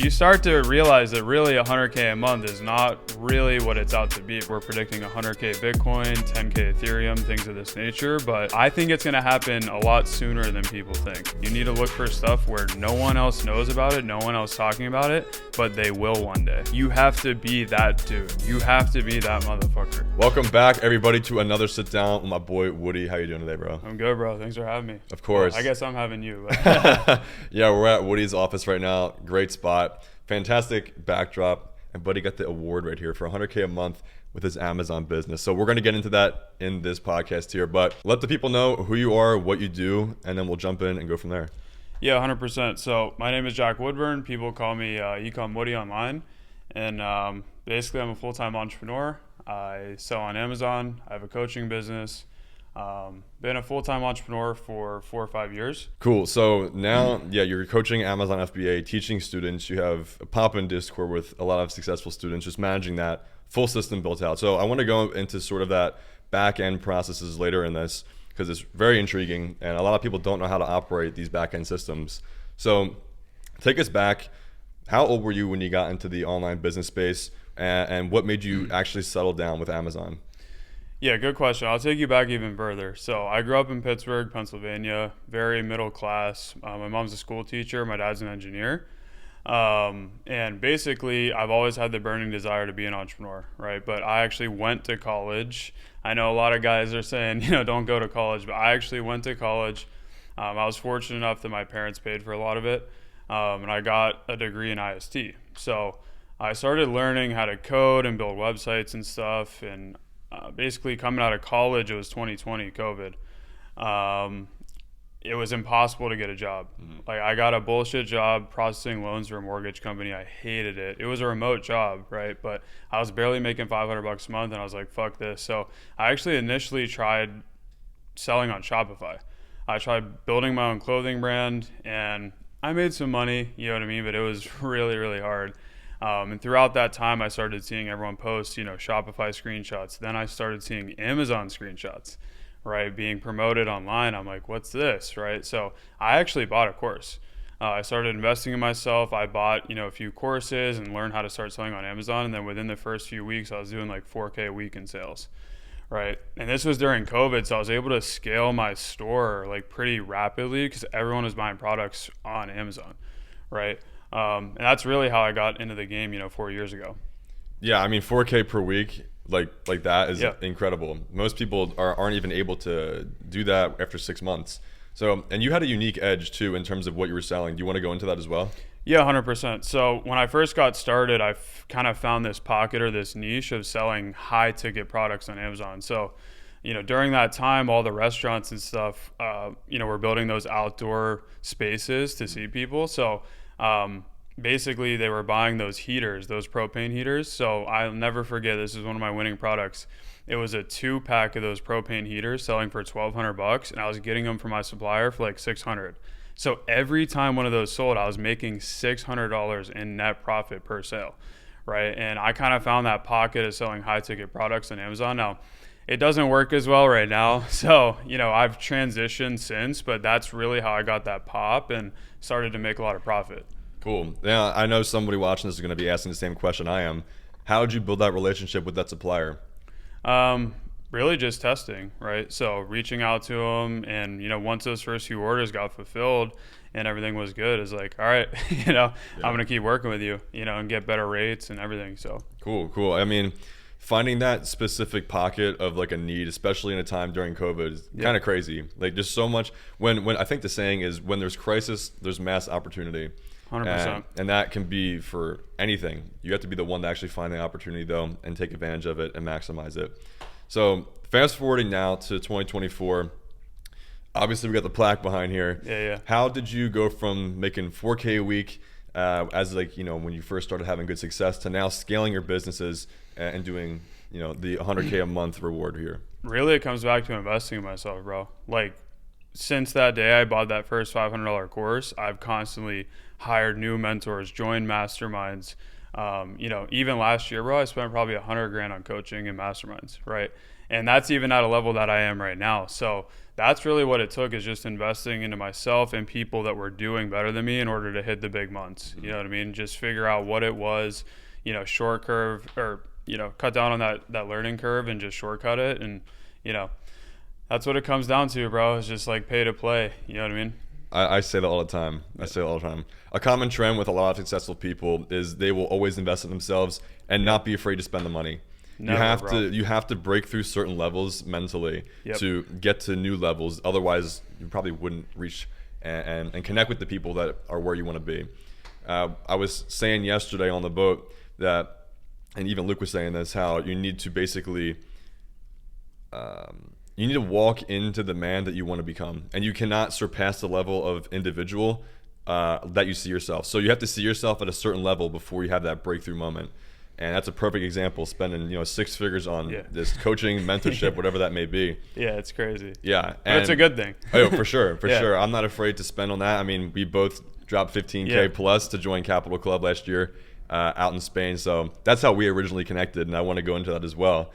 You start to realize that really 100K a month is not really what it's out to be. We're predicting 100K Bitcoin, 10K Ethereum, things of this nature, but I think it's going to happen a lot sooner than people think. You need to look for stuff where no one else knows about it, no one else talking about it, but they will one day. You have to be that dude. You have to be that motherfucker. Welcome back, everybody, to another sit down with my boy Woody. How you doing today, bro? I'm good, bro. Thanks for having me. Of course. Well, I guess I'm having you. Yeah, we're at Woody's office right now. Great spot. Fantastic backdrop, and Buddy got the award right here for 100K a month with his Amazon business. So we're going to get into that in this podcast here, but let the people know who you are, what you do, and then we'll jump in and go from there. Yeah, 100%. So my name is Jack Woodburn. People call me Ecom Woody online, and basically I'm a full-time entrepreneur. I sell on Amazon. I have a coaching business. Been a full-time entrepreneur for 4 or 5 years. Cool. So now, you're coaching Amazon FBA, teaching students. You have a pop-in Discord with a lot of successful students, just managing that full system built out. So I want to go into sort of that back-end processes later in this because it's very intriguing, and a lot of people don't know how to operate these back-end systems. So take us back. How old were you when you got into the online business space, and what made you actually settle down with Amazon? Yeah, good question. I'll take you back even further. So I grew up in Pittsburgh, Pennsylvania, very middle class. My mom's a school teacher. My dad's an engineer. And basically, I've always had the burning desire to be an entrepreneur, right? But I actually went to college. I know a lot of guys are saying, don't go to college, but I actually went to college. I was fortunate enough that my parents paid for a lot of it. And I got a degree in IST. So I started learning how to code and build websites and stuff. And basically coming out of college, it was 2020 COVID. It was impossible to get a job. Like I got a bullshit job processing loans for a mortgage company. I hated it. It was a remote job, right? But I was barely making $500 a month, and I was like, fuck this. So I actually initially tried selling on Shopify. I tried building my own clothing brand, and I made some money, you know what I mean? But it was really, really hard. And throughout that time, I started seeing everyone post, Shopify screenshots. Then I started seeing Amazon screenshots, right, being promoted online. I'm like, what's this, right? So I actually bought a course. I started investing in myself. I bought, a few courses and learned how to start selling on Amazon. And then within the first few weeks, I was doing like 4K a week in sales, right? And this was during COVID, so I was able to scale my store like pretty rapidly because everyone was buying products on Amazon, right? And that's really how I got into the game, 4 years ago. Yeah, I mean, 4K per week, like that is incredible. Most people aren't even able to do that after 6 months. So, and you had a unique edge too in terms of what you were selling. Do you want to go into that as well? Yeah, 100%. So when I first got started, I kind of found this pocket or this niche of selling high ticket products on Amazon. So, during that time, all the restaurants and stuff, were building those outdoor spaces to see people. So, basically they were buying those heaters, those propane heaters. So I'll never forget, this is one of my winning products. It was a 2-pack of those propane heaters selling for $1,200, and I was getting them from my supplier for like $600. So every time one of those sold, I was making $600 in net profit per sale, right? And I kind of found that pocket of selling high ticket products on Amazon. Now, it doesn't work as well right now. So, I've transitioned since, but that's really how I got that pop and started to make a lot of profit. Cool. Yeah, I know somebody watching this is going to be asking the same question I am. How did you build that relationship with that supplier? Really just testing, right? So reaching out to them, and once those first few orders got fulfilled and everything was good, it's like, all right, I'm going to keep working with you, and get better rates and everything. So cool. I mean, finding that specific pocket of like a need, especially in a time during COVID, is kind of crazy. Like just so much when I think the saying is when there's crisis, there's mass opportunity. 100%. And that can be for anything. You have to be the one to actually find the opportunity though and take advantage of it and maximize it. So fast forwarding now to 2024, obviously we got the plaque behind here. Yeah. How did you go from making 4K a week as when you first started having good success to now scaling your businesses and doing, the 100K a month reward here? Really, it comes back to investing in myself, bro. Like since that day I bought that first $500 course, I've constantly hired new mentors, joined masterminds. Even last year, bro, I spent probably $100,000 on coaching and masterminds, right? And that's even at a level that I am right now. So that's really what it took, is just investing into myself and people that were doing better than me in order to hit the big months. You know what I mean? Just figure out what it was, short curve, or, cut down on that learning curve and just shortcut it. And, that's what it comes down to, bro. It's just like pay to play. You know what I mean? I say that all the time. A common trend with a lot of successful people is they will always invest in themselves and not be afraid to spend the money. Never, you have to break through certain levels mentally to get to new levels. Otherwise, you probably wouldn't reach and connect with the people that are where you want to be. I was saying yesterday on the boat that, and even Luke was saying this, how you need to basically you need to walk into the man that you want to become, and you cannot surpass the level of individual that you see yourself. So you have to see yourself at a certain level before you have that breakthrough moment. And that's a perfect example, spending 6 figures on this coaching, mentorship, whatever that may be. Yeah, it's crazy. Yeah, but it's a good thing. Oh, for sure, sure. I'm not afraid to spend on that. I mean, we both dropped 15K plus to join Capital Club last year out in Spain. So that's how we originally connected, and I want to go into that as well.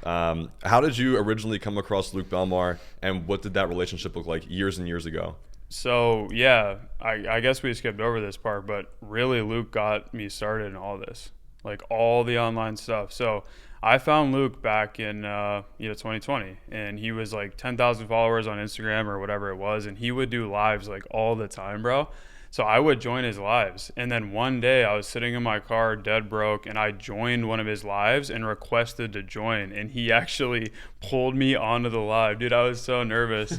How did you originally come across Luke Belmar, and what did that relationship look like years and years ago? So, yeah, I guess we skipped over this part, but really Luke got me started in all this, like all the online stuff. So I found Luke back in 2020, and he was like 10,000 followers on Instagram or whatever it was, and he would do lives like all the time, bro. So I would join his lives. And then one day I was sitting in my car dead broke, and I joined one of his lives and requested to join. And he actually pulled me onto the live. Dude, I was so nervous.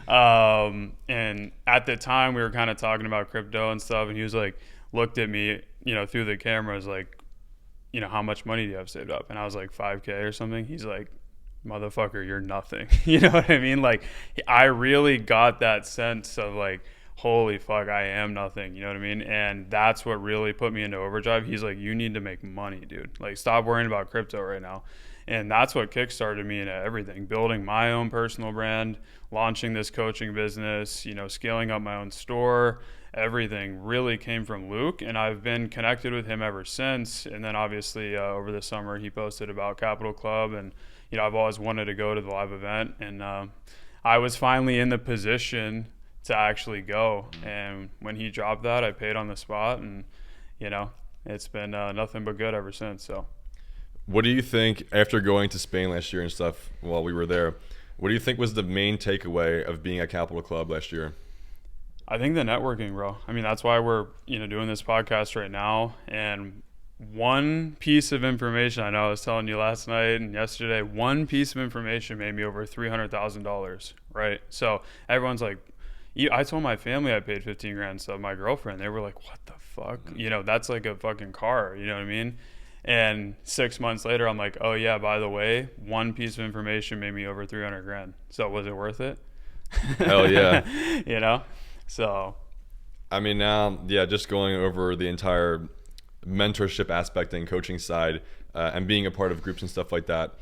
And at the time we were kind of talking about crypto and stuff. And he was like, looked at me, through the cameras, like, how much money do you have saved up? And I was like 5K or something. He's like, motherfucker, you're nothing. You know what I mean? Like, I really got that sense of like, holy fuck, I am nothing. You know what I mean? And that's what really put me into overdrive. He's like, you need to make money, dude. Like, stop worrying about crypto right now. And that's what kickstarted me into everything, building my own personal brand, launching this coaching business, scaling up my own store. Everything really came from Luke, and I've been connected with him ever since. And then obviously over the summer he posted about Capital Club, and I've always wanted to go to the live event, and I was finally in the position to actually go. And when he dropped that, I paid on the spot, and it's been nothing but good ever since. So what do you think, after going to Spain last year and stuff while we were there, what do you think was the main takeaway of being at Capital Club last year? I think the networking, bro. I mean, that's why we're doing this podcast right now. And one piece of information, I know I was telling you last night and yesterday, one piece of information made me over $300,000, right? So everyone's like, I told my family I paid 15 grand. So my girlfriend, they were like, what the fuck? That's like a fucking car. You know what I mean? And 6 months later, I'm like, oh yeah, by the way, one piece of information made me over 300 grand. So was it worth it? Hell yeah. So I mean, now, just going over the entire mentorship aspect and coaching side, and being a part of groups and stuff like that,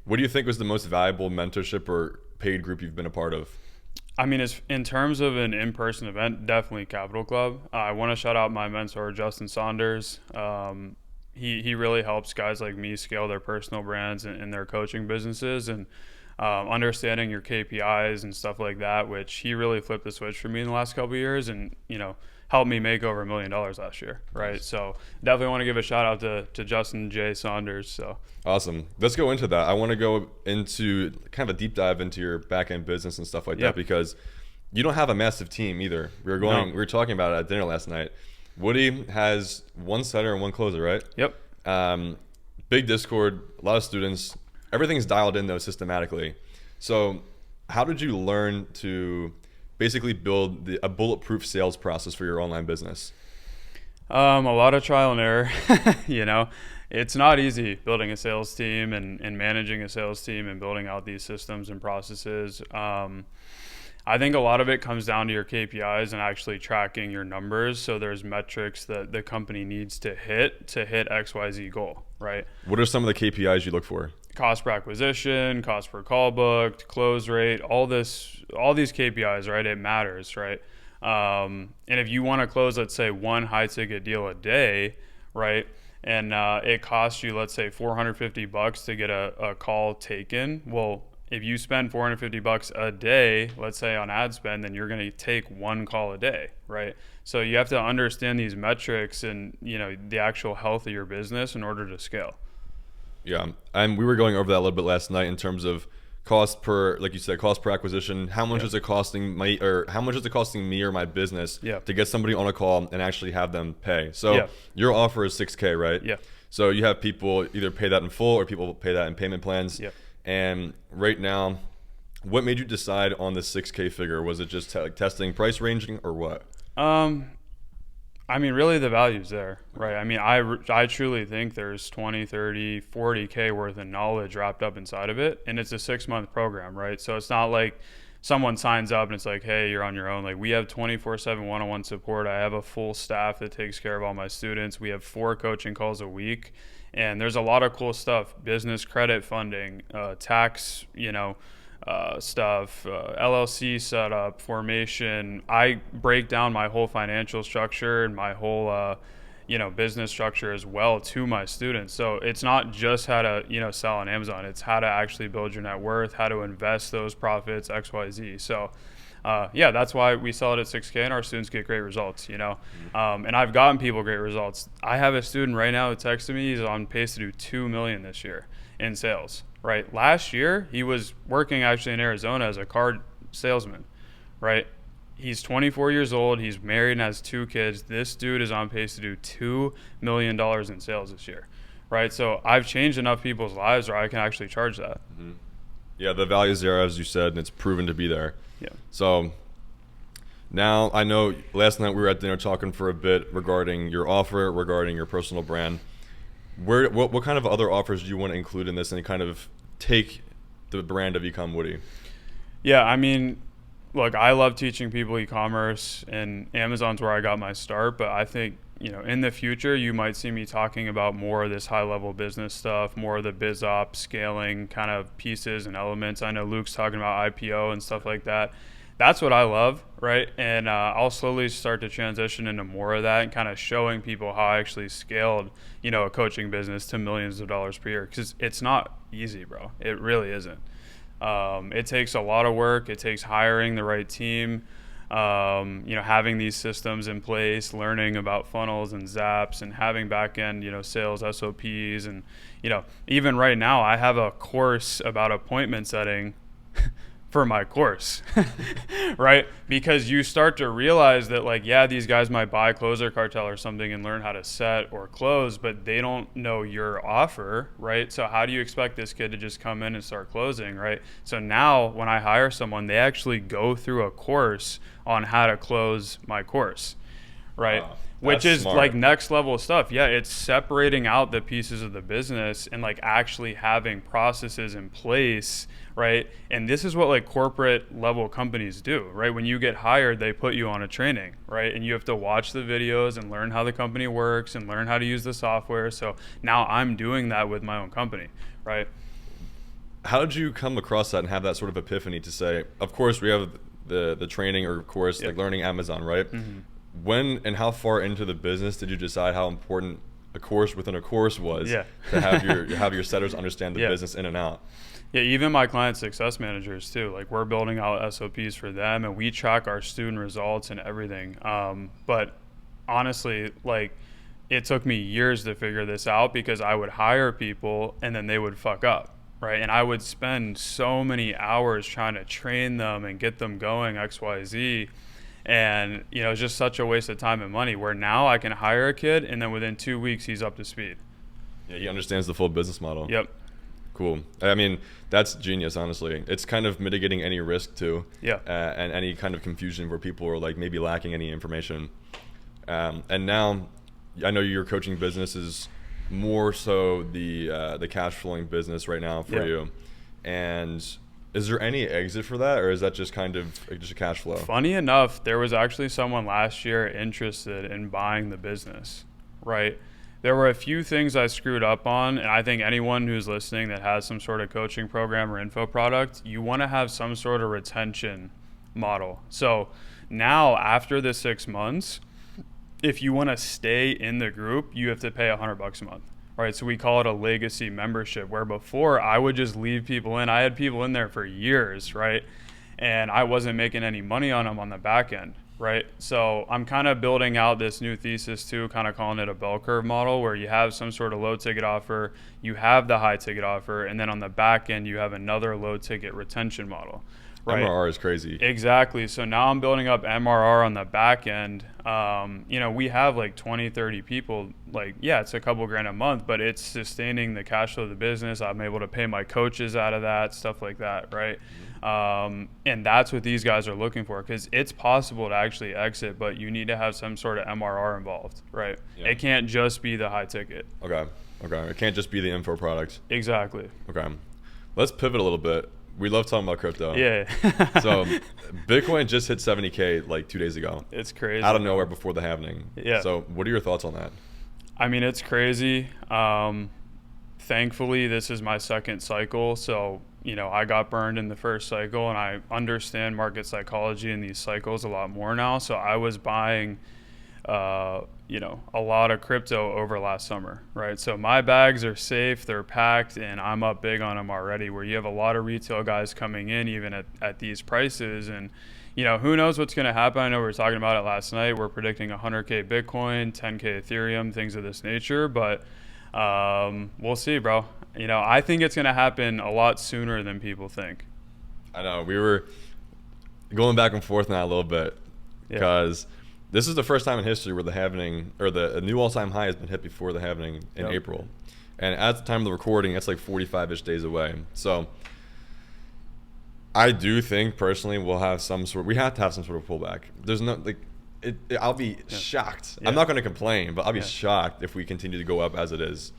what do you think was the most valuable mentorship or paid group you've been a part of? I mean, in terms of an in-person event, definitely Capital Club. I want to shout out my mentor, Justin Saunders. He really helps guys like me scale their personal brands and their coaching businesses, and understanding your KPIs and stuff like that, which he really flipped the switch for me in the last couple of years, and helped me make over $1 million last year, right? So definitely want to give a shout out to Justin J. Saunders. So awesome. Let's go into that. I want to go into kind of a deep dive into your back end business and stuff like that, because you don't have a massive team either. We were talking about it at dinner last night. Woody has one setter and one closer, right? Yep. Big Discord, a lot of students. Everything's dialed in though systematically. So how did you learn to basically build a bulletproof sales process for your online business? A lot of trial and error. It's not easy building a sales team and managing a sales team and building out these systems and processes. I think a lot of it comes down to your KPIs and actually tracking your numbers. So there's metrics that the company needs to hit XYZ goal, right? What are some of the KPIs you look for? Cost per acquisition, cost per call booked, close rate, all these KPIs, right? It matters, right? And if you want to close, let's say, one high ticket deal a day, right? and it costs you, let's say, $450 to get a call taken. Well, if you spend $450 a day, let's say on ad spend, then you're going to take one call a day, right? So you have to understand these metrics and, you know, the actual health of your business in order to scale. Yeah, and we were going over that a little bit last night in terms of cost per, like you said, cost per acquisition. How much is it costing how much is it costing me or my business to get somebody on a call and actually have them pay? So your offer is $6K, right? Yeah. So you have people either pay that in full or people pay that in payment plans. Yeah. And right now, what made you decide on the $6K figure? Was it just like testing price ranging or what? I mean, really the value's there, right? I mean, I truly think there's 20, 30, 40K worth of knowledge wrapped up inside of it. And it's a 6-month program, right? So it's not like someone signs up and it's like, hey, you're on your own. Like, we have 24/7 one-on-one support. I have a full staff that takes care of all my students. We have 4 coaching calls a week. And there's a lot of cool stuff: business credit funding, tax, stuff, LLC setup, formation. I break down my whole financial structure and my whole, business structure as well to my students. So it's not just how to, sell on Amazon. It's how to actually build your net worth, how to invest those profits, X, Y, Z. So that's why we sell it at $6K and our students get great results, and I've gotten people great results. I have a student right now who texted me. He's on pace to do $2 million this year in sales, right? Last year, he was working actually in Arizona as a car salesman, right? He's 24 years old. He's married and has 2 kids. This dude is on pace to do $2 million in sales this year, right? So I've changed enough people's lives where I can actually charge that. Mm-hmm. Yeah, the value is there, as you said, and it's proven to be there. Yeah. So now I know last night we were at dinner talking for a bit regarding your offer, regarding your personal brand. What kind of other offers do you want to include in this and kind of take the brand of Ecom Woody? Yeah, I mean, look, I love teaching people e-commerce, and Amazon's where I got my start, but I think, in the future, you might see me talking about more of this high-level business stuff, more of the biz ops, scaling kind of pieces and elements. I know Luke's talking about IPO and stuff like that. That's what I love, right? And I'll slowly start to transition into more of that and kind of showing people how I actually scaled, a coaching business to millions of dollars per year, because it's not easy, bro. It really isn't. It takes a lot of work. It takes hiring the right team, having these systems in place, learning about funnels and zaps, and having back-end, sales SOPs. And, even right now, I have a course about appointment setting for my course, right? Because you start to realize that these guys might buy Closer Cartel or something and learn how to set or close, but they don't know your offer, right? So how do you expect this kid to just come in and start closing, right? So now when I hire someone, they actually go through a course on how to close my course, right? Wow. Which is smart. Like next level stuff. Yeah, it's separating out the pieces of the business and actually having processes in place, right? And this is what corporate level companies do, right? When you get hired, they put you on a training, right? And you have to watch the videos and learn how the company works and learn how to use the software. So now I'm doing that with my own company, right? How did you come across that and have that sort of epiphany to say, of course we have the training or course, learning Amazon, right? Mm-hmm. When and how far into the business did you decide how important a course within a course was to have your setters understand the business in and out? Yeah, even my client success managers too. We're building out SOPs for them, and we track our student results and everything. But honestly, it took me years to figure this out because I would hire people and then they would fuck up, right? And I would spend so many hours trying to train them and get them going X, Y, Z. And, it's just such a waste of time and money, where now I can hire a kid and then within 2 weeks he's up to speed. Yeah, he understands the full business model. Yep. Cool. I mean, that's genius, honestly. It's kind of mitigating any risk too. Yeah. And any kind of confusion where people are maybe lacking any information. And now I know your coaching business is more so the cash flowing business right now for you. And is there any exit for that, or is that just kind of just a cash flow? Funny enough, there was actually someone last year interested in buying the business, right? There were a few things I screwed up on, and I think anyone who's listening that has some sort of coaching program or info product, you want to have some sort of retention model. So now after the 6 months, if you want to stay in the group, you have to pay $100 a month. Right, so we call it a legacy membership, where before I would just leave people in. I had people in there for years, right? And I wasn't making any money on them on the back end, right? So I'm kind of building out this new thesis too, kind of calling it a bell curve model, where you have some sort of low ticket offer, you have the high ticket offer, and then on the back end you have another low ticket retention model. Right. MRR is crazy. Exactly. So now I'm building up MRR on the back end. We have like 20, 30 people. Like, yeah, it's a couple grand a month, but it's sustaining the cash flow of the business. I'm able to pay my coaches out of that, stuff like that, right? And that's what these guys are looking for, because it's possible to actually exit, but you need to have some sort of MRR involved, right? Yeah. It can't just be the high ticket. Okay. It can't just be the info product. Exactly. Okay. Let's pivot a little bit. We love talking about crypto. Yeah. So Bitcoin just hit 70K like 2 days ago. It's crazy. Out of nowhere before the halving. Yeah. So what are your thoughts on that? I mean, it's crazy. Thankfully, this is my second cycle. So, I got burned in the first cycle, and I understand market psychology in these cycles a lot more now. So I was buying a lot of crypto over last summer, right? So my bags are safe, they're packed, and I'm up big on them already, where you have a lot of retail guys coming in even at these prices. And, who knows what's going to happen? I know we were talking about it last night. We're predicting 100K Bitcoin, 10K Ethereum, things of this nature, but we'll see, bro. I think it's going to happen a lot sooner than people think. I know. We were going back and forth now a little bit because this is the first time in history where the halving, or a new all-time high, has been hit before the halving in April. And at the time of the recording, it's like 45-ish days away. So I do think personally we have to have some sort of pullback. There's no I'll be shocked. I'm not going to complain, but I'll be shocked if we continue to go up as it is.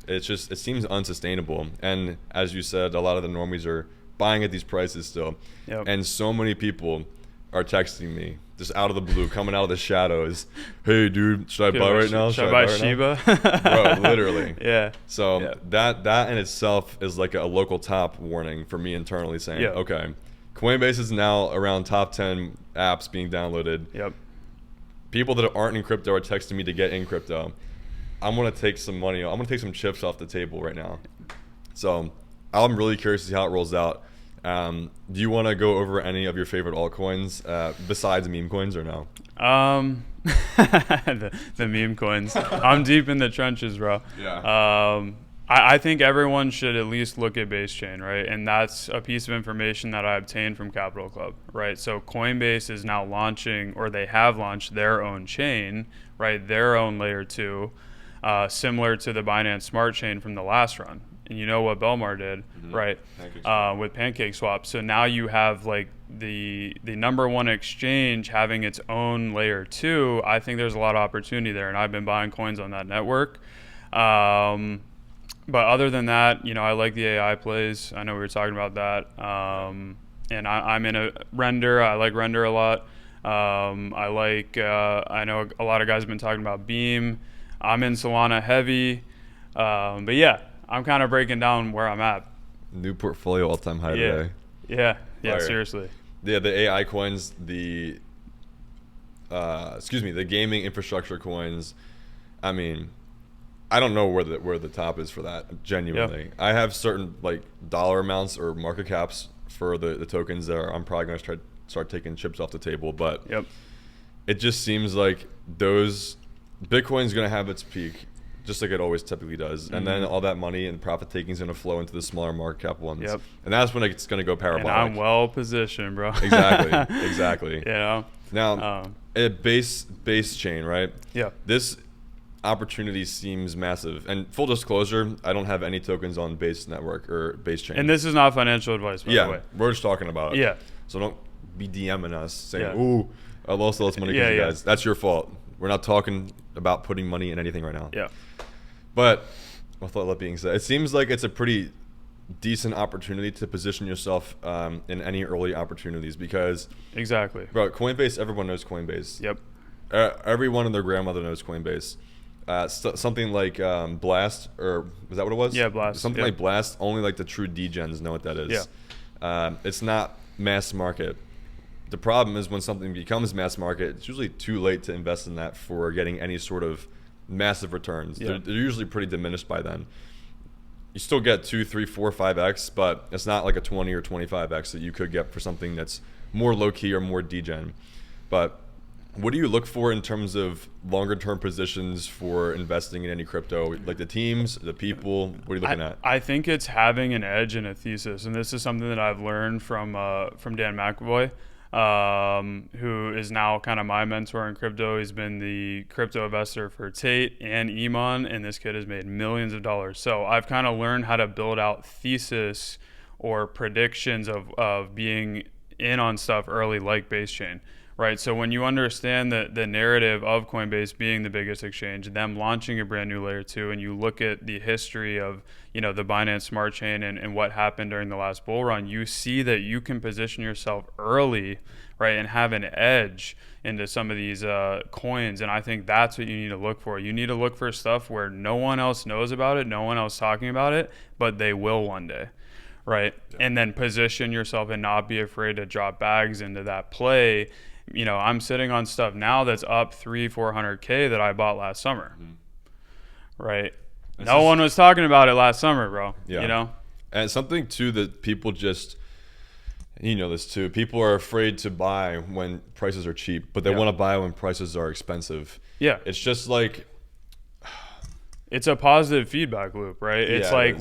It seems unsustainable. And as you said, a lot of the normies are buying at these prices still. And so many people are texting me just out of the blue, coming out of the shadows. Hey, dude, should I buy right now? Should I buy Shiba? Bro, literally. Yeah. So that in itself is like a local top warning for me internally, saying, okay, Coinbase is now around top 10 apps being downloaded. Yep. People that aren't in crypto are texting me to get in crypto. I'm going to take some money. I'm going to take some chips off the table right now. So I'm really curious to see how it rolls out. Do you want to go over any of your favorite altcoins besides meme coins, or no? The meme coins. I'm deep in the trenches, bro. Yeah. I think everyone should at least look at Base Chain, right? And that's a piece of information that I obtained from Capital Club, right? So Coinbase is now launching, or they have launched their own chain, right? Their own layer 2, similar to the Binance Smart Chain from the last run. And you know what Belmar did, right? With PancakeSwap. So now you have like the number one exchange having its own layer 2. I think there's a lot of opportunity there, and I've been buying coins on that network. But other than that, I like the AI plays. I know we were talking about that. And I'm in a Render. I like Render a lot. I know a lot of guys have been talking about Beam. I'm in Solana heavy. But yeah, I'm kind of breaking down where I'm at. New portfolio all-time high today. Yeah, seriously. Yeah, the AI coins, the gaming infrastructure coins. I mean, I don't know where the top is for that, genuinely. I have certain like dollar amounts or market caps for the tokens that I'm probably going to start taking chips off the table, but it just seems like Bitcoin's going to have its peak, just like it always typically does. And then all that money and profit taking is going to flow into the smaller market cap ones. And that's when it's going to go parabolic. And I'm well positioned, bro. Exactly. Now, base chain, right? Yeah. This opportunity seems massive. And full disclosure, I don't have any tokens on Base Network or Base Chain. And this is not financial advice, by the way. We're just talking about it. Yeah. So don't be DMing us saying, ooh, I lost all this money because you guys. That's your fault. We're not talking about putting money in anything right now. Yeah. But with all that being said, it seems like it's a pretty decent opportunity to position yourself in any early opportunities because exactly, bro, Coinbase, everyone knows Coinbase. Yep. Everyone and their grandmother knows Coinbase. Something like Blast, or was that what it was? Yeah, Blast. Something like Blast, only like the true degens know what that is. Yeah. It's not mass market. the problem is when something becomes mass market, it's usually too late to invest in that for getting any sort of massive returns. Yeah. They're usually pretty diminished by then. You still get 2, 3, 4, 5x, but it's not like a 20 or 25x that you could get for something that's more low key or more degen. But what do you look for in terms of longer term positions for investing in any crypto? Like the teams, the people, what are you looking at? I think it's having an edge and a thesis, and this is something that I've learned from Dan McAvoy, who is now kind of my mentor in crypto. He's been the crypto investor for Tate and Iman, and this kid has made millions of dollars. So I've kind of learned how to build out thesis or predictions of being in on stuff early, like base chain. Right. So when you understand the narrative of Coinbase being the biggest exchange, them launching a brand new layer 2, and you look at the history of, the Binance Smart Chain and what happened during the last bull run, you see that you can position yourself early, right, and have an edge into some of these coins. And I think that's what you need to look for. You need to look for stuff where no one else knows about it, no one else talking about it, but they will one day. Right. Yeah. And then position yourself and not be afraid to drop bags into that play. I'm sitting on stuff now that's up 300-400K that I bought last summer. Right. No one was talking about it last summer, bro. Yeah. And something too that people just, this too, people are afraid to buy when prices are cheap, but they want to buy when prices are expensive. Yeah. It's just like, it's a positive feedback loop, right? It's like,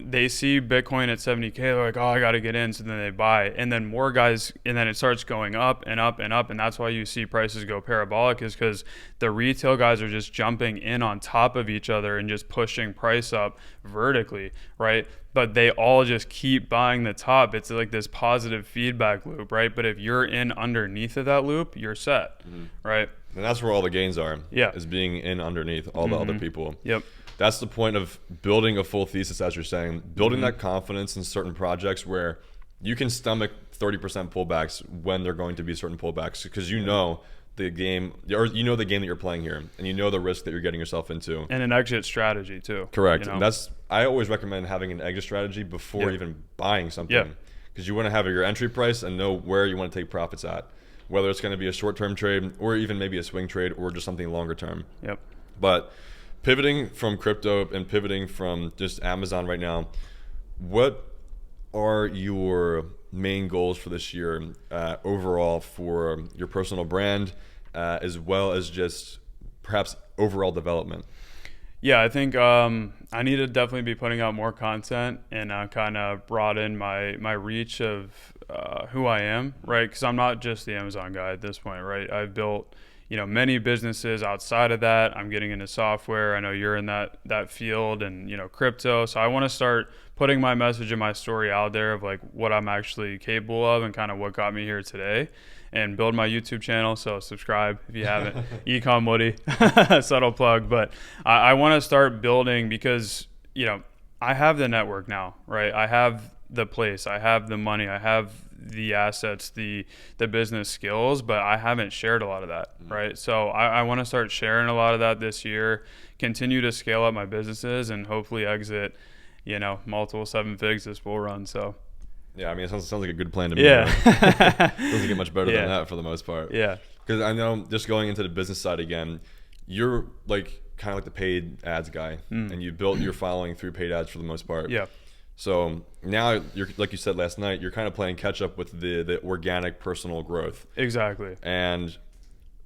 they see Bitcoin at 70K, they're like, oh, I got to get in. So then they buy. And then more guys, and then it starts going up and up and up. And that's why you see prices go parabolic, is because the retail guys are just jumping in on top of each other and just pushing price up vertically, right? But they all just keep buying the top. It's like this positive feedback loop, right? But if you're in underneath of that loop, you're set, right? And that's where all the gains are. Yeah. Is being in underneath all the other people. Yep. That's the point of building a full thesis, as you're saying. Building that confidence in certain projects where you can stomach 30% pullbacks when they're going to be certain pullbacks, because the game, or the game that you're playing here, and the risk that you're getting yourself into. And an exit strategy too. Correct. And I always recommend having an exit strategy before even buying something, because you want to have your entry price and know where you want to take profits at. Whether it's going to be a short-term trade or even maybe a swing trade or just something longer term. Yep. But pivoting from crypto and pivoting from just Amazon right now, what are your main goals for this year overall for your personal brand, as well as just perhaps overall development? Yeah, I think I need to definitely be putting out more content and kind of broaden my reach of who I am, right? Because I'm not just the Amazon guy at this point, right? I've built, many businesses outside of that. I'm getting into software. I know you're in that field and, crypto. So I want to start putting my message and my story out there of like what I'm actually capable of and kind of what got me here today, and build my YouTube channel. So subscribe if you haven't. Ecom Woody, subtle plug. But I want to start building because, I have the network now, right? I have the place, I have the money, I have the assets, the business skills, but I haven't shared a lot of that, right? So I want to start sharing a lot of that this year, continue to scale up my businesses, and hopefully exit, multiple 7 figs this bull run. So yeah, I mean, it sounds like a good plan to me. Yeah. Doesn't get much better than that for the most part. Yeah. Because I know, just going into the business side again, you're like kind of like the paid ads guy, and you built your following through paid ads for the most part. Yeah. So now, you're, like you said last night, you're kind of playing catch up with the organic personal growth. Exactly. And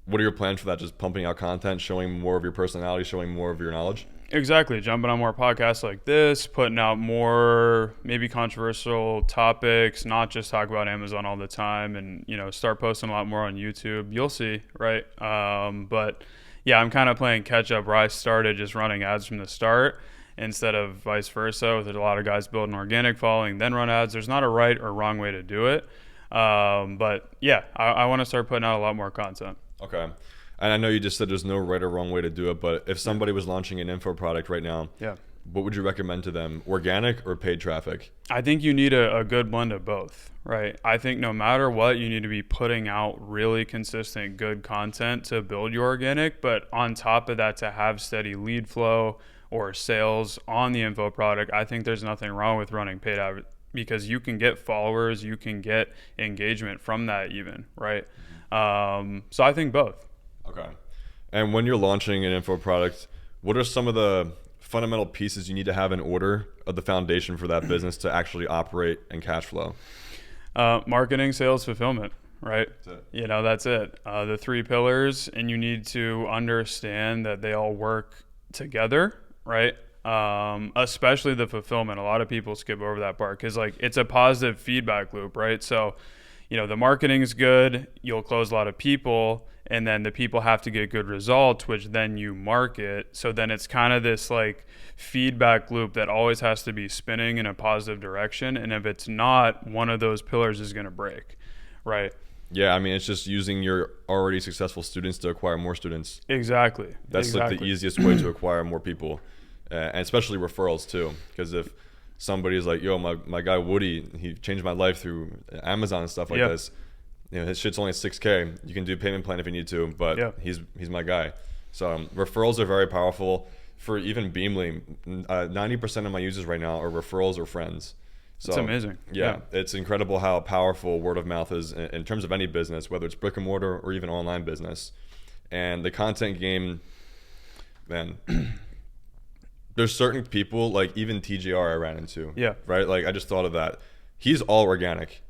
what are your plans for that? Just pumping out content, showing more of your personality, showing more of your knowledge? Exactly. Jumping on more podcasts like this, putting out more maybe controversial topics, not just talk about Amazon all the time, and, start posting a lot more on YouTube. You'll see, right? But yeah, I'm kind of playing catch up where I started just running ads from the start, instead of vice versa. There's a lot of guys building organic following, then run ads. There's not a right or wrong way to do it. But yeah, I want to start putting out a lot more content. Okay. And I know you just said there's no right or wrong way to do it, but if somebody was launching an info product right now, what would you recommend to them? Organic or paid traffic? I think you need a good blend of both, right? I think no matter what, you need to be putting out really consistent, good content to build your organic, but on top of that, to have steady lead flow or sales on the info product. I think there's nothing wrong with running paid because you can get followers, you can get engagement from that even, right? So I think both. Okay. And when you're launching an info product, what are some of the fundamental pieces you need to have in order of the foundation for that business to actually operate and cash flow? Marketing, sales, fulfillment, right? That's it. You know, that's it. The 3 pillars, and you need to understand that they all work together, right? Especially the fulfillment. A lot of people skip over that part because like it's a positive feedback loop, right? So, you know, the marketing is good, you'll close a lot of people, and then the people have to get good results, which then you market. So then it's kind of this like feedback loop that always has to be spinning in a positive direction. And if it's not, one of those pillars is going to break, right? Yeah, I mean, it's just using your already successful students to acquire more students. Exactly. That's like the easiest way to acquire more people, and especially referrals too. Because if somebody's like, yo, my guy Woody, he changed my life through Amazon and stuff like this. You know, his shit's only $6K. You can do payment plan if you need to, but he's my guy. So referrals are very powerful. For even Beamly, 90% of my users right now are referrals or friends. So it's amazing. Yeah, it's incredible how powerful word of mouth is in terms of any business, whether it's brick and mortar or even online business. And the content game, man, there's certain people, like even TJR I ran into. Yeah. Right? Like I just thought of that. He's all organic.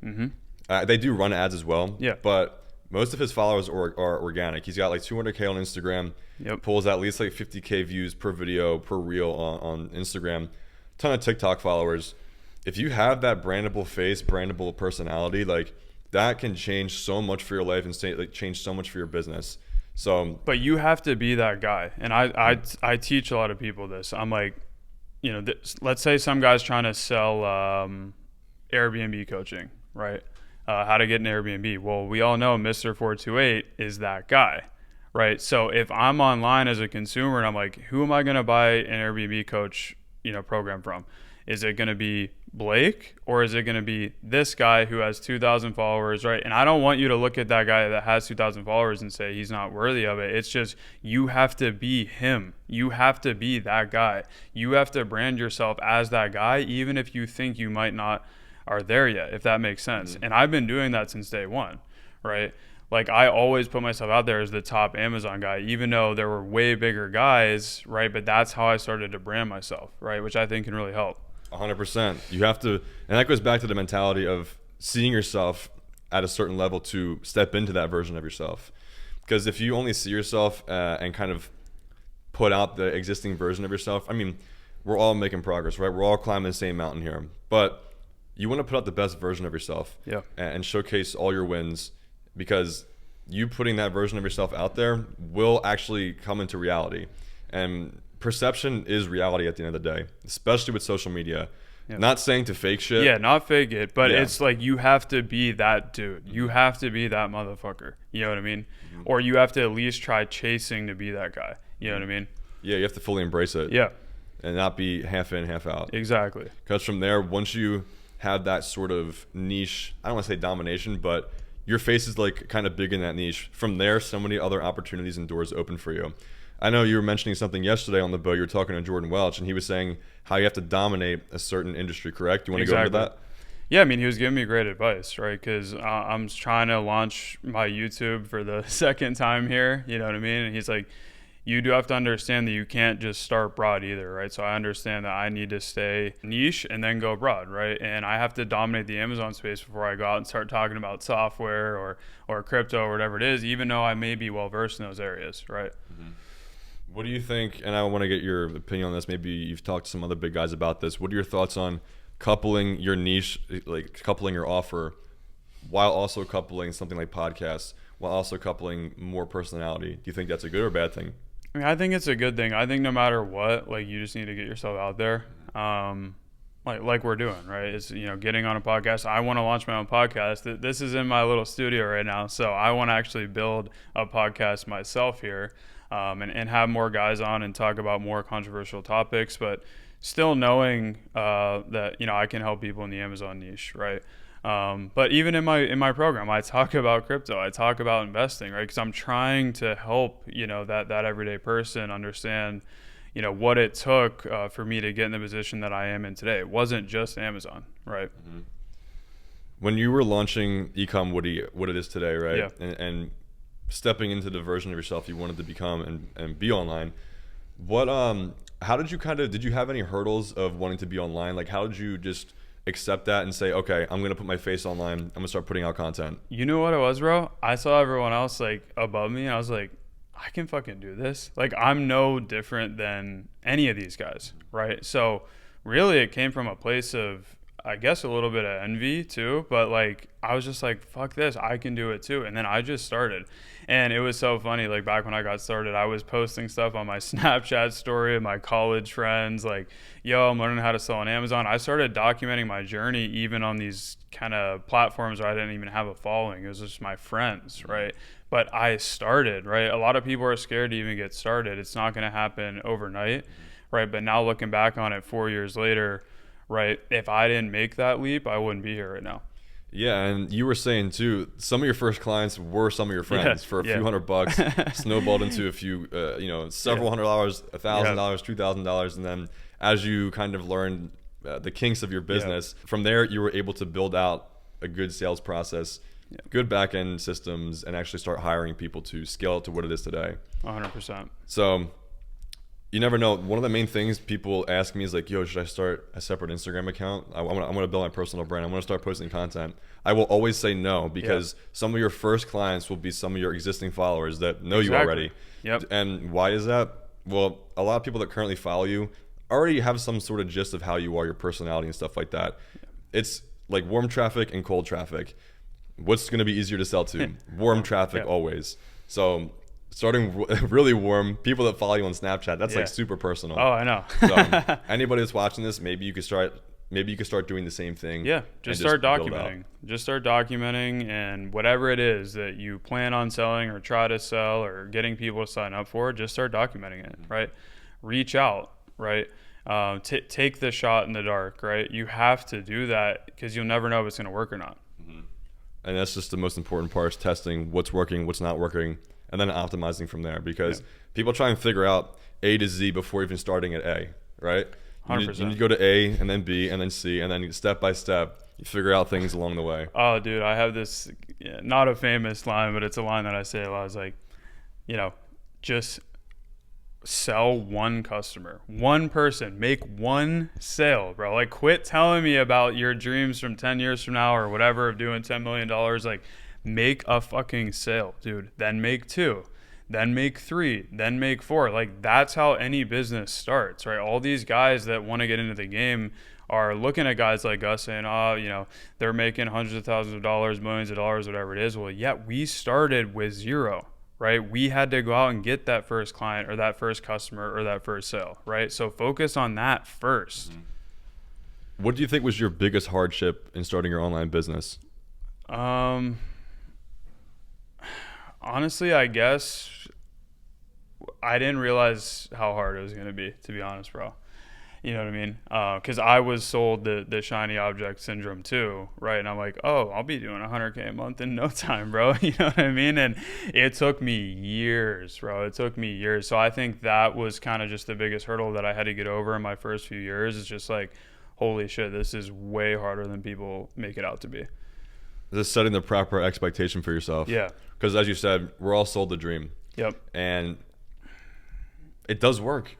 They do run ads as well. Yeah. But most of his followers are organic. He's got like 200K on Instagram. Yep. Pulls at least like 50K views per video, per reel on Instagram. Ton of TikTok followers. If you have that brandable face, brandable personality, like that can change so much for your life and change so much for your business. So, but you have to be that guy. And I teach a lot of people this. I'm like, you know, let's say some guy's trying to sell Airbnb coaching, right? How to get an Airbnb. Well, we all know Mr. 428 is that guy, right? So if I'm online as a consumer and I'm like, who am I going to buy an Airbnb coach, you know, program from? Is it going to be Blake or is it going to be this guy who has 2,000 followers, right? And I don't want you to look at that guy that has 2,000 followers and say he's not worthy of it. It's just you have to be him. You have to be that guy. You have to brand yourself as that guy, even if you think you might not are there yet, if that makes sense. And I've been doing that since day one, right? Like I always put myself out there as the top Amazon guy, even though there were way bigger guys, right? But that's how I started to brand myself, right? Which I think can really help. 100%. You have to, and that goes back to the mentality of seeing yourself at a certain level to step into that version of yourself. Because if you only see yourself and kind of put out the existing version of yourself, I mean, we're all making progress, right? We're all climbing the same mountain here. But you want to put out the best version of yourself and showcase all your wins, because you putting that version of yourself out there will actually come into reality. And perception is reality at the end of the day, especially with social media. Not saying to fake shit. Yeah, not fake it, but it's like you have to be that dude. You have to be that motherfucker. You know what I mean? Or you have to at least try chasing to be that guy. You know what I mean? Yeah, you have to fully embrace it. Yeah. And not be half in, half out. Exactly. Because from there, once you have that sort of niche, I don't want to say domination, but your face is like kind of big in that niche. From there, so many other opportunities and doors open for you. I know you were mentioning something yesterday on the boat. You were talking to Jordan Welch, and he was saying how you have to dominate a certain industry, correct? Do you want to go into that? Yeah, I mean, he was giving me great advice, right? Because I'm trying to launch my YouTube for the second time here, you know what I mean? And he's like, you do have to understand that you can't just start broad either, right? So I understand that I need to stay niche and then go broad, right? And I have to dominate the Amazon space before I go out and start talking about software or crypto or whatever it is, even though I may be well-versed in those areas, right? What do you think, and I want to get your opinion on this, maybe you've talked to some other big guys about this, what are your thoughts on coupling your niche, like coupling your offer, while also coupling something like podcasts, while also coupling more personality? Do you think that's a good or bad thing? I mean, I think it's a good thing. I think no matter what, like you just need to get yourself out there, like we're doing, right? It's, you know, getting on a podcast. I want to launch my own podcast. This is in my little studio right now, so I want to actually build a podcast myself here, and have more guys on and talk about more controversial topics, but still knowing that, you know, I can help people in the Amazon niche, right? But even in my program, I talk about crypto, I talk about investing, right? Because I'm trying to help, you know, that everyday person understand, you know, what it took for me to get in the position that I am in today. It wasn't just Amazon, right? When you were launching Ecom Woody, what it is today, right? Yeah. And stepping into the version of yourself you wanted to become and be online, what how did you did you have any hurdles of wanting to be online? Like, how did you just accept that and say, okay, I'm gonna put my face online, I'm gonna start putting out content? You know what it was, bro? I saw everyone else like above me, and I was like, I can fucking do this. Like, I'm no different than any of these guys, right? So really it came from a place of, I guess, a little bit of envy too, but like I was just like, fuck this, I can do it too. And then I just started. And it was so funny, like back when I got started, I was posting stuff on my Snapchat story of my college friends, like, yo, I'm learning how to sell on Amazon. I started documenting my journey even on these kind of platforms where I didn't even have a following. It was just my friends, right? But I started, right? A lot of people are scared to even get started. It's not going to happen overnight, right? But now looking back on it 4 years later, right, if I didn't make that leap, I wouldn't be here right now. Yeah, and you were saying too, some of your first clients were some of your friends for a few $100, snowballed into a few, several $100, $1,000, $2,000, and then as you kind of learned the kinks of your business, from there you were able to build out a good sales process, good back end systems, and actually start hiring people to scale it to what it is today. 100%. So you never know. One of the main things people ask me is like, yo, should I start a separate Instagram account? I want to build my personal brand. I want to start posting content. I will always say no, because some of your first clients will be some of your existing followers that know you already. Yep. And why is that? Well, a lot of people that currently follow you already have some sort of gist of how you are, your personality and stuff like that. It's like warm traffic and cold traffic. What's going to be easier to sell to? Warm traffic always. So starting really warm, people that follow you on Snapchat, that's like super personal. Oh, I know. So anybody that's watching this, maybe you could start doing the same thing. Yeah, just start documenting. Just start documenting, and whatever it is that you plan on selling or try to sell or getting people to sign up for, just start documenting it, right? Reach out, right? Take the shot in the dark, right? You have to do that because you'll never know if it's going to work or not. And that's just the most important part, is testing what's working, what's not working, and then optimizing from there, because people try and figure out A to Z before even starting at A, right? 100%. You need to go to A and then B and then C, and then step by step, you figure out things along the way. Oh, dude, I have this, not a famous line, but it's a line that I say a lot. It's like, just sell one customer, one person, make one sale, bro. Like, quit telling me about your dreams from 10 years from now or whatever of doing $10 million. Like, make a fucking sale, dude. Then make two, then make three, then make four. Like, that's how any business starts, right? All these guys that want to get into the game are looking at guys like us saying, they're making hundreds of thousands of dollars, millions of dollars, whatever it is. Well, we started with zero, right? We had to go out and get that first client or that first customer or that first sale, right? So focus on that first. What do you think was your biggest hardship in starting your online business? Honestly, I guess I didn't realize how hard it was going to be honest, bro. You know what I mean? Because I was sold the shiny object syndrome too, right? And I'm like, oh, I'll be doing 100K a month in no time, bro. You know what I mean? And it took me years, bro. It took me years. So I think that was kind of just the biggest hurdle that I had to get over in my first few years. It's just like, holy shit, this is way harder than people make it out to be. Just setting the proper expectation for yourself. Yeah. Because as you said, we're all sold the dream. Yep. And it does work.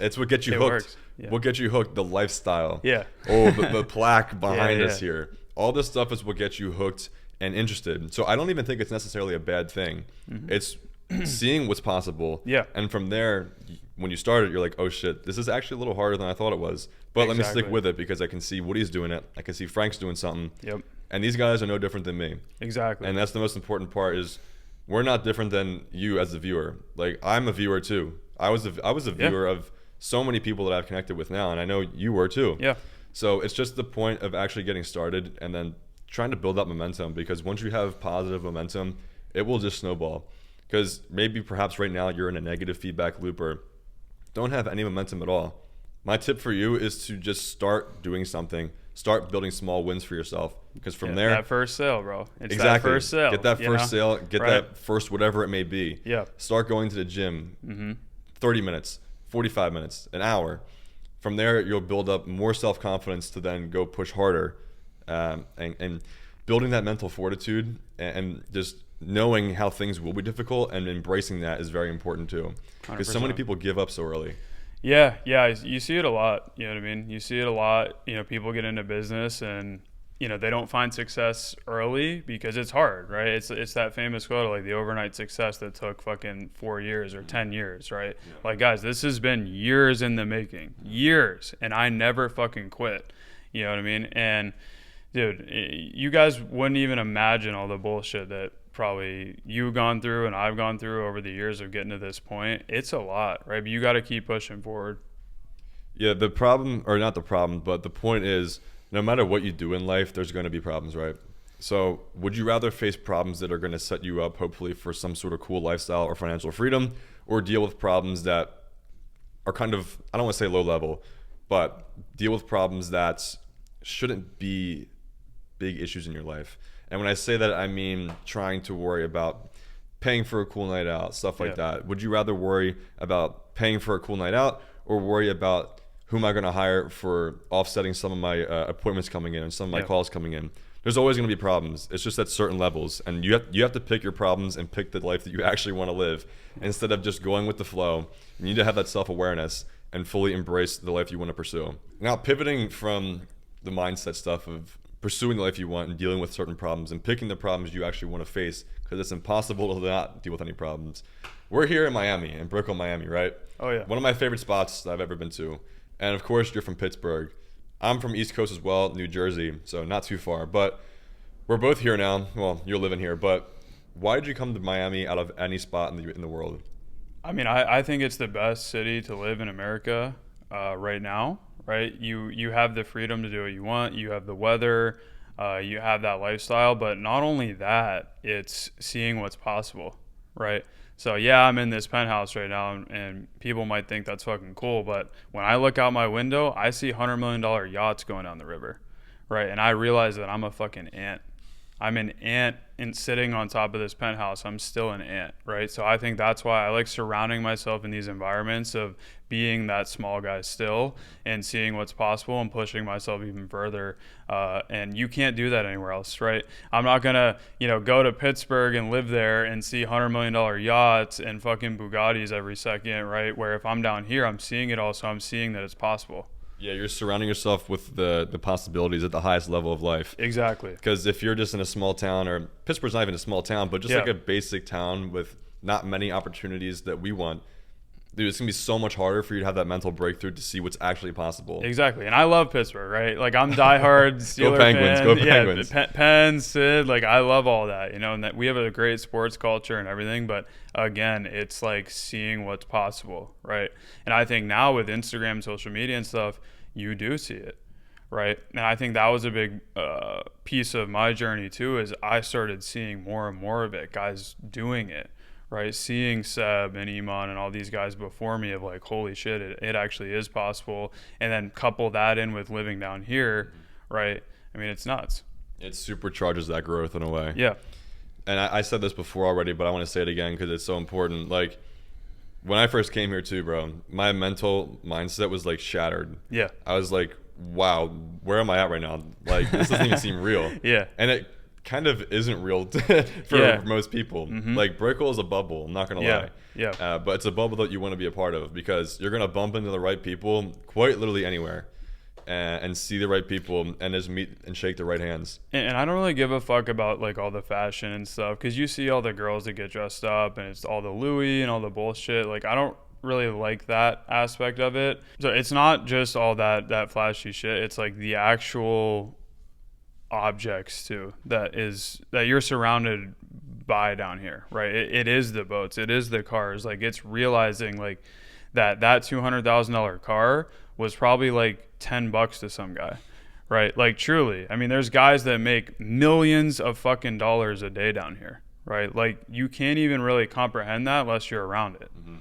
It's what gets you hooked. Works. Yeah. What gets you hooked? The lifestyle. Yeah. Oh, the plaque behind us here. All this stuff is what gets you hooked and interested. So I don't even think it's necessarily a bad thing. It's seeing what's possible. Yeah. And from there, when you start it, you're like, oh shit, this is actually a little harder than I thought it was. But let me stick with it because I can see Woody's doing it. I can see Frank's doing something. Yep. And these guys are no different than me. Exactly. And that's the most important part, is we're not different than you as a viewer. Like, I'm a viewer too. I was a viewer of so many people that I've connected with now, and I know you were too. Yeah. So it's just the point of actually getting started and then trying to build up momentum, because once you have positive momentum, it will just snowball. Because perhaps right now you're in a negative feedback loop or don't have any momentum at all. My tip for you is to just start doing something. Start building small wins for yourself, because from there, that first sale, bro. It's exactly. That first sale. Get that first sale. Get that first whatever it may be. Yeah. Start going to the gym. 30 minutes, 45 minutes, an hour. From there, you'll build up more self-confidence to then go push harder, and building that mental fortitude and just knowing how things will be difficult and embracing that is very important too, because so many people give up so early. Yeah, you see it a lot. You know what I mean? You see it a lot. You know, people get into business and, you know, they don't find success early because it's hard, right? It's that famous quote, like the overnight success that took fucking 4 years or 10 years, right? Yeah. Like, guys, this has been years in the making, years, and I never fucking quit. You know what I mean? And, dude, you guys wouldn't even imagine all the bullshit that probably you've gone through and I've gone through over the years of getting to this point. It's a lot, right? But you got to keep pushing forward. Yeah, the problem, or not the problem, but the point is, no matter what you do in life, there's going to be problems, right? So would you rather face problems that are going to set you up, hopefully, for some sort of cool lifestyle or financial freedom, or deal with problems that are kind of, I don't want to say low level, but deal with problems that shouldn't be big issues in your life? And when I say that, I mean trying to worry about paying for a cool night out, stuff like that. Would you rather worry about paying for a cool night out, or worry about who am I going to hire for offsetting some of my appointments coming in and some of my calls coming in? There's always going to be problems. It's just at certain levels, and you have to pick your problems and pick the life that you actually want to live, instead of just going with the flow. You need to have that self-awareness and fully embrace the life you want to pursue. Now, pivoting from the mindset stuff of pursuing the life you want and dealing with certain problems and picking the problems you actually want to face, because it's impossible to not deal with any problems. We're here in Miami, in Brooklyn, Miami, right? Oh, yeah. One of my favorite spots that I've ever been to. And of course, you're from Pittsburgh. I'm from East Coast as well, New Jersey, so not too far. But we're both here now. Well, you're living here. But why did you come to Miami out of any spot in the world? I mean, I think it's the best city to live in America right now. Right, you have the freedom to do what you want. You have the weather, you have that lifestyle. But not only that, it's seeing what's possible, right? So yeah, I'm in this penthouse right now, and people might think that's fucking cool. But when I look out my window, I see $100 million yachts going down the river, right? And I realize that I'm a fucking ant. I'm an ant and sitting on top of this penthouse. I'm still an ant, right? So I think that's why I like surrounding myself in these environments of being that small guy still and seeing what's possible and pushing myself even further. And you can't do that anywhere else, right? I'm not going to, go to Pittsburgh and live there and see $100 million yachts and fucking Bugattis every second, right? Where if I'm down here, I'm seeing it all, so I'm seeing that it's possible. Yeah, you're surrounding yourself with the possibilities at the highest level of life. Exactly. Because if you're just in a small town, or Pittsburgh's not even a small town, but just like a basic town with not many opportunities that we want, dude, it's going to be so much harder for you to have that mental breakthrough to see what's actually possible. Exactly. And I love Pittsburgh, right? Like, I'm diehard Steeler Go Penguins, fan. go Penguins. Yeah, Pens, Sid, like, I love all that, and that we have a great sports culture and everything. But, again, it's like seeing what's possible, right? And I think now with Instagram, social media and stuff, you do see it, right? And I think that was a big piece of my journey, too, is I started seeing more and more of it, guys doing it. Right, seeing Seb and Iman and all these guys before me of like, holy shit, it actually is possible. And then couple that in with living down here, right? I mean, it's nuts. It supercharges that growth in a way. Yeah. And I said this before already, but I want to say it again because it's so important. Like, when I first came here too, bro, my mental mindset was like shattered. Yeah. I was like, wow, where am I at right now? Like, this doesn't even seem real. Yeah. And it kind of isn't real for most people. Mm-hmm. Like, Brickell is a bubble, I'm not gonna lie. Yeah. But it's a bubble that you want to be a part of, because you're gonna bump into the right people quite literally anywhere, and see the right people and just meet and shake the right hands. And I don't really give a fuck about like all the fashion and stuff, because you see all the girls that get dressed up and it's all the Louis and all the bullshit. Like, I don't really like that aspect of it. So it's not just all that flashy shit. It's like the actual objects too that you're surrounded by down here, right? It is the boats, it is the cars. Like, it's realizing like that $200,000 car was probably like $10 to some guy, right? Like, truly, I mean, there's guys that make millions of fucking dollars a day down here, right? Like, you can't even really comprehend that unless you're around it. Mm-hmm.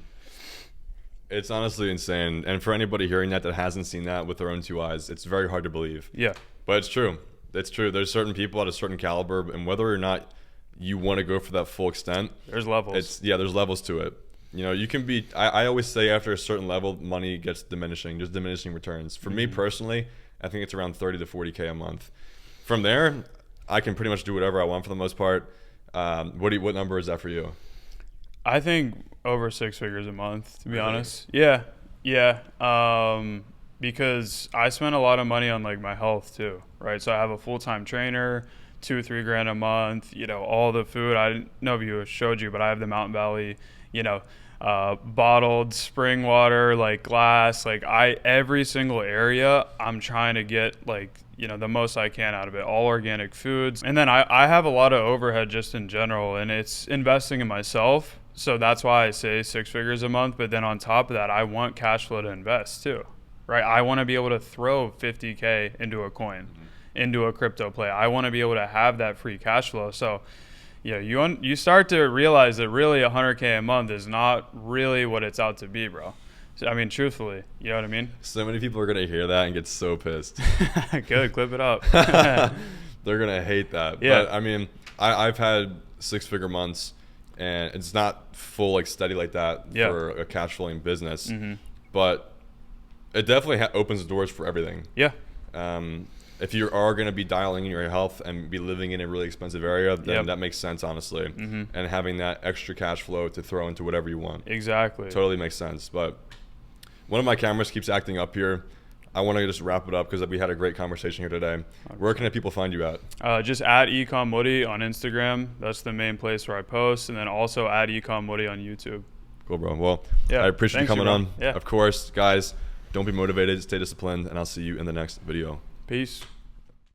It's honestly insane. And for anybody hearing that hasn't seen that with their own two eyes, it's very hard to believe. Yeah, but it's true. It's true. There's certain people at a certain caliber, and whether or not you want to go for that full extent, there's levels. There's levels to it. You know, you can be, I always say after a certain level, money gets diminishing, just diminishing returns. For me personally, I think it's around 30 to 40K a month. From there, I can pretty much do whatever I want for the most part. What number is that for you? I think over 6 figures a month, to be honest. Yeah. Yeah. Because I spend a lot of money on like my health too, right? So I have a full-time trainer, 2-3 grand a month, you know, all the food. I didn't know if you showed you, but I have the Mountain Valley, you know, bottled spring water, like glass, like every single area I'm trying to get like, you know, the most I can out of it, all organic foods. And then I have a lot of overhead just in general, and it's investing in myself. So that's why I say 6 figures a month. But then on top of that, I want cash flow to invest too, right? I want to be able to throw 50K into a coin, into a crypto play. I want to be able to have that free cash flow. So yeah, you start to realize that really 100K a month is not really what it's out to be, bro. So, I mean, truthfully, you know what I mean? So many people are going to hear that and get so pissed. Good, clip it up. They're going to hate that. Yeah. But I mean, I've had 6-figure months, and it's not full, like steady like that for a cash flowing business. But it definitely opens doors for everything. Yeah. If you are going to be dialing in your health and be living in a really expensive area, then that makes sense, honestly. And having that extra cash flow to throw into whatever you want. Exactly. Totally makes sense. But one of my cameras keeps acting up here. I want to just wrap it up because we had a great conversation here today. Where can people find you at? Just at ecomwoody on Instagram. That's the main place where I post. And then also at ecomwoody on YouTube. Cool, bro. Well, I appreciate you coming on. Yeah. Of course, guys, don't be motivated. Stay disciplined. And I'll see you in the next video. Peace.